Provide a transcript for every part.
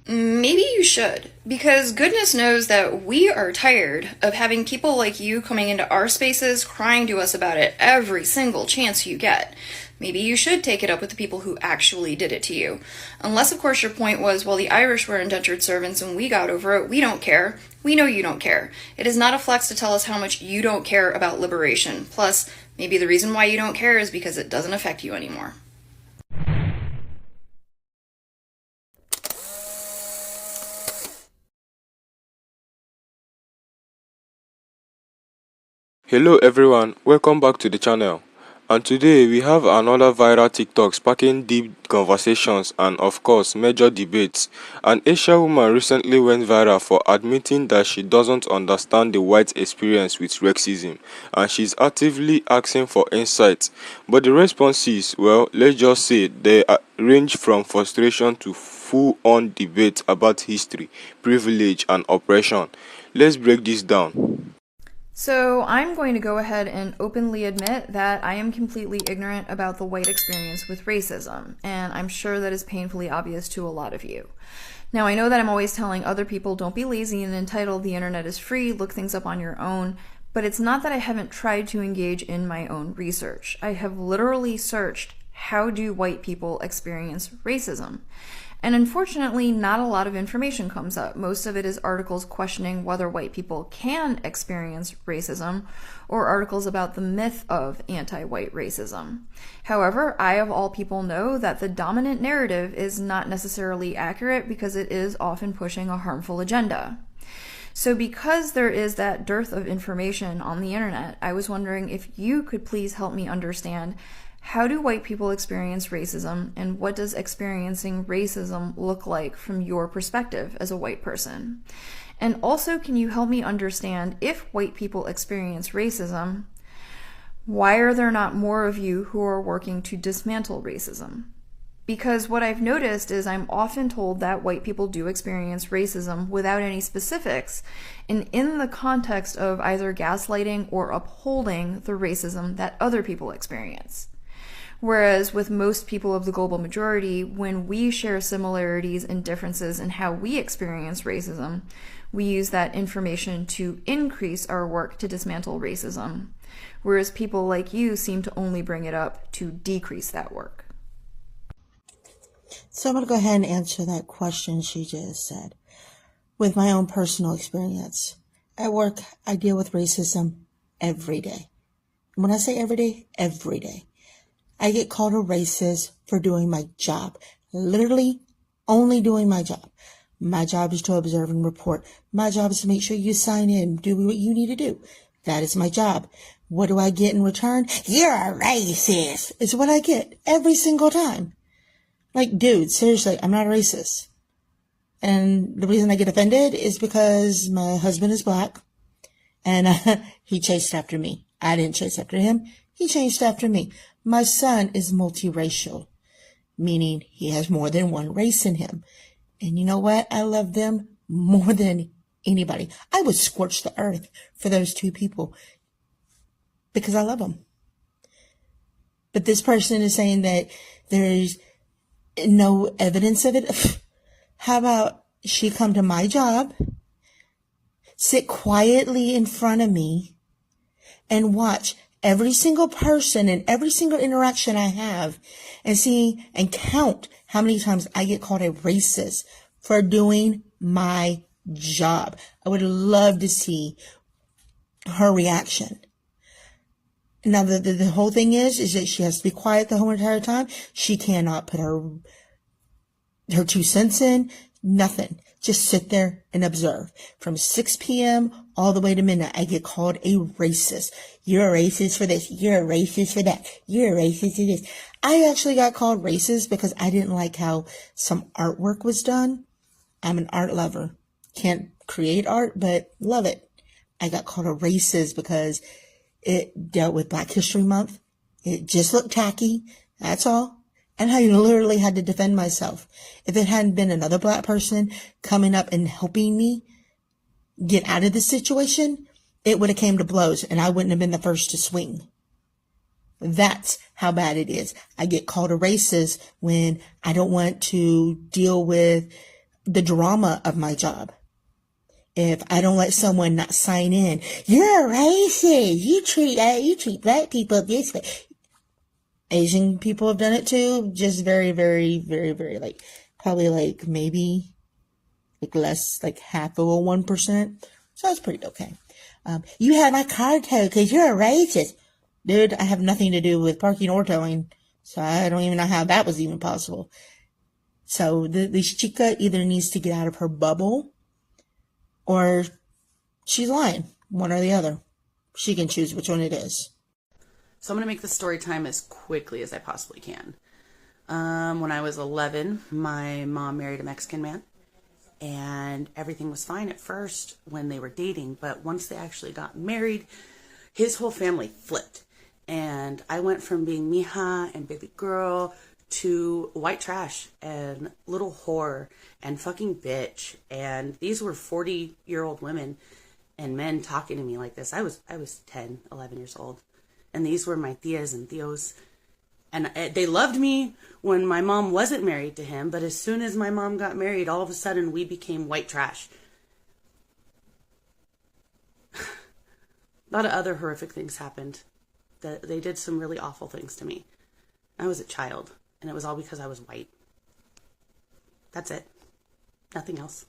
Maybe you should, because goodness knows that we are tired of having people like you coming into our spaces crying to us about it every single chance you get. Maybe you should take it up with the people who actually did it to you. Unless, of course, your point was, well, the Irish were indentured servants and we got over it. We don't care. We know you don't care. It is not a flex to tell us how much you don't care about liberation. Plus, maybe the reason why you don't care is because it doesn't affect you anymore. Hello everyone, welcome back to the channel. And today we have another viral TikTok sparking deep conversations and of course major debates. An Asian woman recently went viral for admitting that she doesn't understand the white experience with racism and she's actively asking for insights. But the responses, well, let's just say they range from frustration to full-on debate about history, privilege and oppression. Let's break this down. So, I'm going to go ahead and openly admit that I am completely ignorant about the white experience with racism, and I'm sure that is painfully obvious to a lot of you. Now, I know that I'm always telling other people don't be lazy and entitled, the internet is free, look things up on your own, but it's not that I haven't tried to engage in my own research. I have literally searched, how do white people experience racism? And unfortunately, not a lot of information comes up. Most of it is articles questioning whether white people can experience racism, or articles about the myth of anti-white racism. However, I of all people know that the dominant narrative is not necessarily accurate because it is often pushing a harmful agenda. So because there is that dearth of information on the internet, I was wondering if you could please help me understand, how do white people experience racism, and what does experiencing racism look like from your perspective as a white person? And also, can you help me understand, if white people experience racism, why are there not more of you who are working to dismantle racism? Because what I've noticed is I'm often told that white people do experience racism without any specifics, and in the context of either gaslighting or upholding the racism that other people experience. Whereas with most people of the global majority, when we share similarities and differences in how we experience racism, we use that information to increase our work to dismantle racism. Whereas people like you seem to only bring it up to decrease that work. So I'm going to go ahead and answer that question she just said with my own personal experience. At work, I deal with racism every day. When I say every day. I get called a racist for doing my job. Literally only doing my job. My job is to observe and report. My job is to make sure you sign in, do what you need to do. That is my job. What do I get in return? You're a racist. It's what I get every single time. Like, dude, seriously, I'm not a racist. And the reason I get offended is because my husband is black and he chased after me. I didn't chase after him. He chased after me. My son is multiracial, meaning he has more than one race in him. And you know what? I love them more than anybody. I would scorch the earth for those two people because I love them. But this person is saying that there's no evidence of it. How about she come to my job, sit quietly in front of me, and watch every single person and every single interaction I have and see and count how many times I get called a racist for doing my job. I would love to see her reaction. Now, the whole thing is that she has to be quiet the whole entire time. She cannot put her 2 cents in, nothing. Just sit there and observe. From 6 p.m. all the way to midnight, I get called a racist. You're a racist for this. You're a racist for that. You're a racist for this. I actually got called racist because I didn't like how some artwork was done. I'm an art lover. Can't create art, but love it. I got called a racist because it dealt with Black History Month. It just looked tacky. That's all. And I literally had to defend myself. If it hadn't been another black person coming up and helping me get out of the situation, it would have came to blows and I wouldn't have been the first to swing. That's how bad it is. I get called a racist when I don't want to deal with the drama of my job. If I don't let someone not sign in, you're racist. You treat black people this way. Asian people have done it too. Just very, very, very, very probably maybe less, half of a 1%. So it's pretty okay. You have my car towed because you're a racist. Dude, I have nothing to do with parking or towing. So I don't even know how that was even possible. So this chica either needs to get out of her bubble or she's lying. One or the other. She can choose which one it is. So I'm going to make the story time as quickly as I possibly can. When I was 11, my mom married a Mexican man. And everything was fine at first when they were dating. But once they actually got married, his whole family flipped. And I went from being mija and baby girl to white trash and little whore and fucking bitch. And these were 40-year-old women and men talking to me like this. I was 10, 11 years old. And these were my tias and tios. And they loved me when my mom wasn't married to him. But as soon as my mom got married, all of a sudden we became white trash. A lot of other horrific things happened. They did some really awful things to me. I was a child. And it was all because I was white. That's it. Nothing else.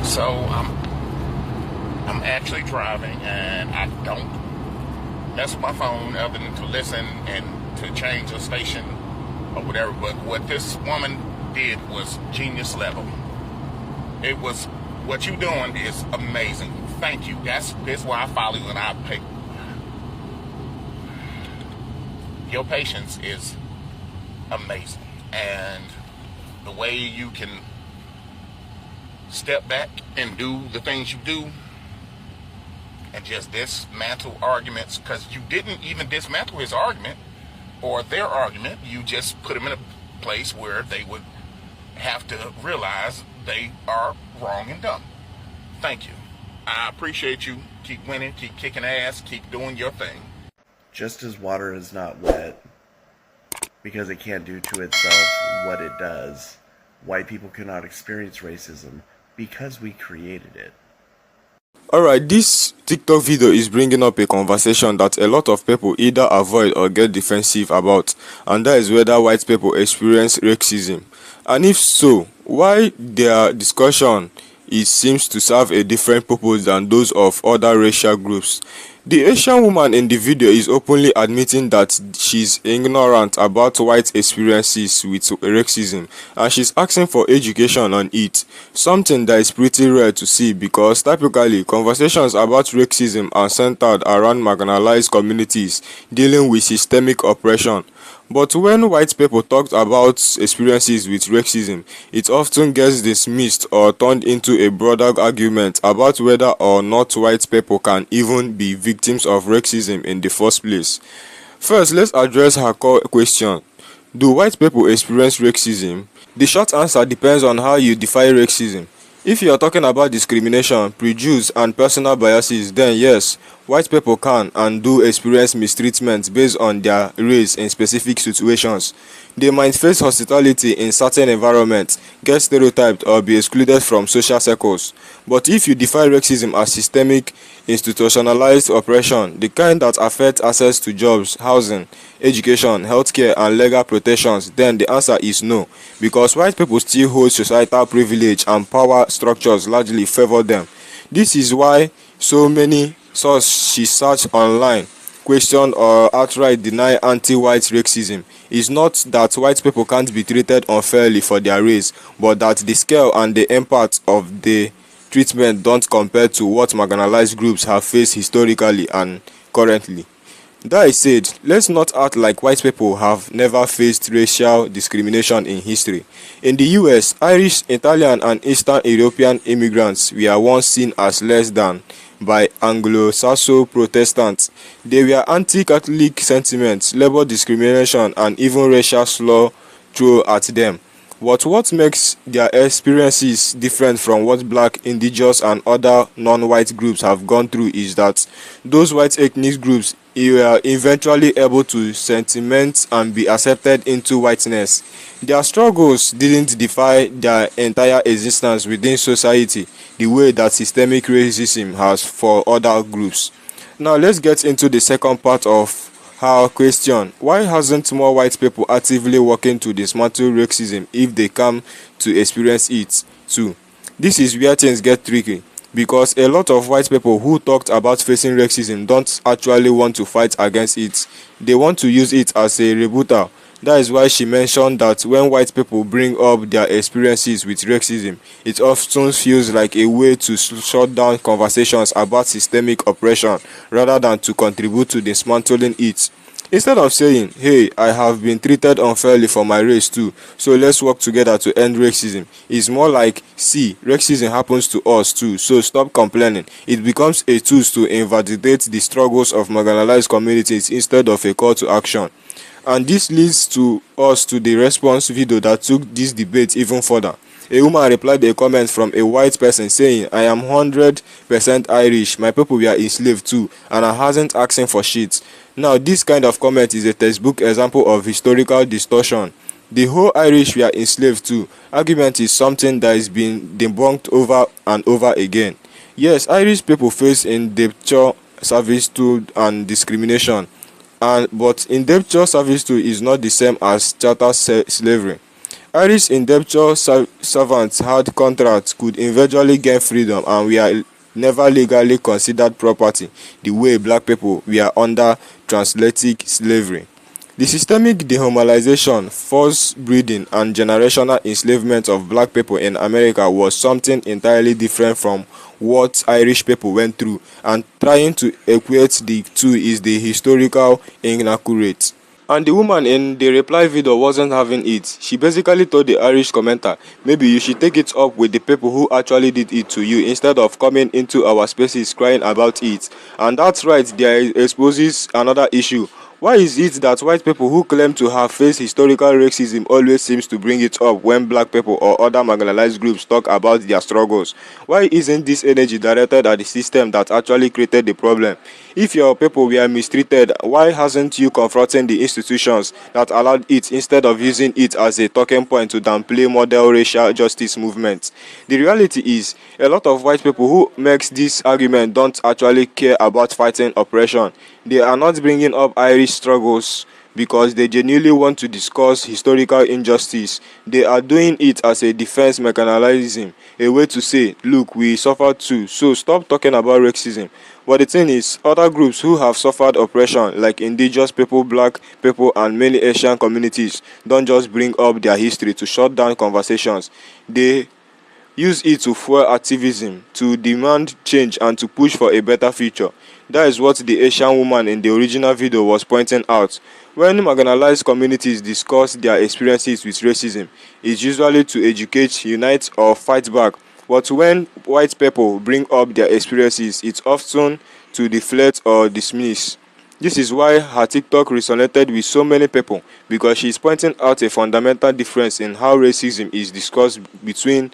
So I'm actually driving and I don't mess with my phone other than to listen and to change the station or whatever. But what this woman did was genius level. It was, what you doing is amazing. Thank you. That's why I follow you and I pay. Your patience is amazing. And the way you can step back and do the things you do and just dismantle arguments, because you didn't even dismantle his argument or their argument. You just put them in a place where they would have to realize they are wrong and dumb. Thank you. I appreciate you. Keep winning, keep kicking ass, keep doing your thing. Just as water is not wet because it can't do to itself what it does, white people cannot experience racism because we created it. Alright, this TikTok video is bringing up a conversation that a lot of people either avoid or get defensive about, and that is whether white people experience racism. And if so, why their discussion seems to serve a different purpose than those of other racial groups. The Asian woman in the video is openly admitting that she's ignorant about white experiences with racism, and she's asking for education on it, something that is pretty rare to see because typically conversations about racism are centered around marginalized communities dealing with systemic oppression. But when white people talk about experiences with racism, it often gets dismissed or turned into a broader argument about whether or not white people can even be victims of racism in the first place. First, let's address her core question. Do white people experience racism? The short answer depends on how you define racism. If you are talking about discrimination, prejudice, and personal biases, then yes, white people can and do experience mistreatment based on their race in specific situations. They might face hostility in certain environments, get stereotyped, or be excluded from social circles. But if you define racism as systemic, institutionalized oppression, the kind that affects access to jobs, housing, education, healthcare, and legal protections, then the answer is no, because white people still hold societal privilege and power structures largely favor them. This is why so many she search online, question or outright deny anti-white racism. It's not that white people can't be treated unfairly for their race, but that the scale and the impact of the treatment don't compare to what marginalized groups have faced historically and currently. That said, let's not act like white people have never faced racial discrimination in history. In the US, Irish, Italian, and Eastern European immigrants were once seen as less than by Anglo-Saxon Protestants. They were anti-Catholic sentiments, labor discrimination, and even racial slur thrown at them. But what makes their experiences different from what black, indigenous, and other non-white groups have gone through is that those white ethnic groups were eventually able to sediment and be accepted into whiteness. Their struggles didn't defy their entire existence within society the way that systemic racism has for other groups. Now let's get into the second part of our question: why hasn't more white people actively working to dismantle racism if they come to experience it too? This is where things get tricky because a lot of white people who talked about facing racism don't actually want to fight against it. They want to use it as a rebuttal. That is why she mentioned that when white people bring up their experiences with racism, it often feels like a way to shut down conversations about systemic oppression rather than to contribute to dismantling it. Instead of saying, "Hey, I have been treated unfairly for my race too, so let's work together to end racism," it's more like, "See, racism happens to us too, so stop complaining." It becomes a tool to invalidate the struggles of marginalized communities instead of a call to action. And this leads to us to the response video that took this debate even further. A woman replied a comment from a white person saying, "I am 100% Irish, my people were enslaved too, and I wasn't asking for shit." Now this kind of comment is a textbook example of historical distortion. The whole Irish were enslaved too argument is something that is being debunked over and over again. Yes, Irish people face indentured servitude and discrimination, but indentured servitude is not the same as chattel slavery. Irish indentured servants had contracts, could eventually gain freedom, and were never legally considered property the way black people were under transatlantic slavery. The systemic dehumanization, forced breeding, and generational enslavement of black people in America was something entirely different from what Irish people went through, and trying to equate the two is the historical inaccurate. And the woman in the reply video wasn't having it. She basically told the Irish commenter, "Maybe you should take it up with the people who actually did it to you instead of coming into our spaces crying about it." And that's right, there exposes another issue. Why is it that white people who claim to have faced historical racism always seems to bring it up when black people or other marginalized groups talk about their struggles? Why isn't this energy directed at the system that actually created the problem? If your people were mistreated, why hasn't you confronting the institutions that allowed it instead of using it as a talking point to downplay model racial justice movements? The reality is, a lot of white people who makes this argument don't actually care about fighting oppression. They are not bringing up Irish struggles because they genuinely want to discuss historical injustice. They are doing it as a defense mechanism, a way to say, "Look, we suffered too, so stop talking about racism." But the thing is, other groups who have suffered oppression, like indigenous people, black people, and many Asian communities, don't just bring up their history to shut down conversations. They use it to fuel activism, to demand change, and to push for a better future. That is what the Asian woman in the original video was pointing out. When marginalized communities discuss their experiences with racism, it's usually to educate, unite, or fight back. But when white people bring up their experiences, it's often to deflect or dismiss. This is why her TikTok resonated with so many people, because she is pointing out a fundamental difference in how racism is discussed between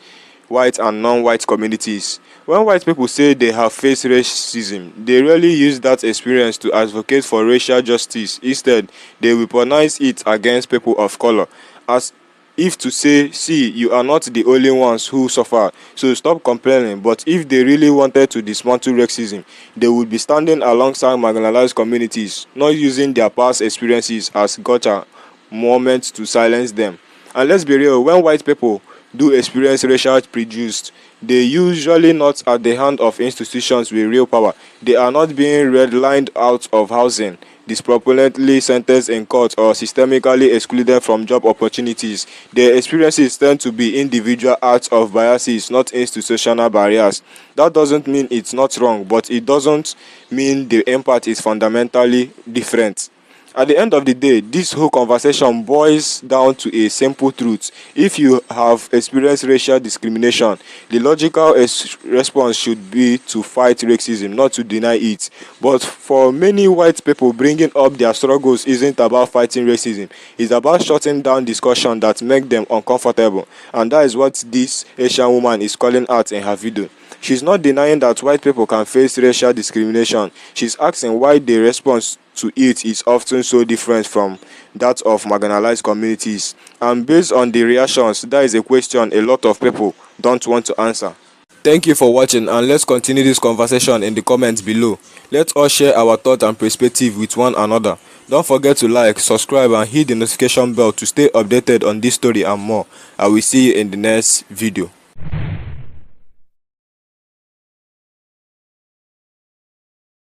white and non-white communities. When white people say they have faced racism, they rarely use that experience to advocate for racial justice. Instead, they weaponize it against people of color, as if to say, "See, you are not the only ones who suffer, so stop complaining." But if they really wanted to dismantle racism, they would be standing alongside marginalized communities, not using their past experiences as gotcha moments to silence them. And let's be real, when white people do experience racial prejudice, they usually not at the hand of institutions with real power. They are not being redlined out of housing, disproportionately sentenced in court, or systemically excluded from job opportunities. Their experiences tend to be individual acts of biases, not institutional barriers. That doesn't mean it's not wrong, but it doesn't mean the impact is fundamentally different. At the end of the day, this whole conversation boils down to a simple truth. If you have experienced racial discrimination, the logical response should be to fight racism, not to deny it. But for many white people, bringing up their struggles isn't about fighting racism. It's about shutting down discussion that make them uncomfortable. And that is what this Asian woman is calling out in her video. She's not denying that white people can face racial discrimination. She's asking why the response to it is often so different from that of marginalized communities. And based on the reactions, that is a question a lot of people don't want to answer. Thank you for watching, and let's continue this conversation in the comments below. Let's all share our thoughts and perspective with one another. Don't forget to like, subscribe, and hit the notification bell to stay updated on this story and more. I will see you in the next video.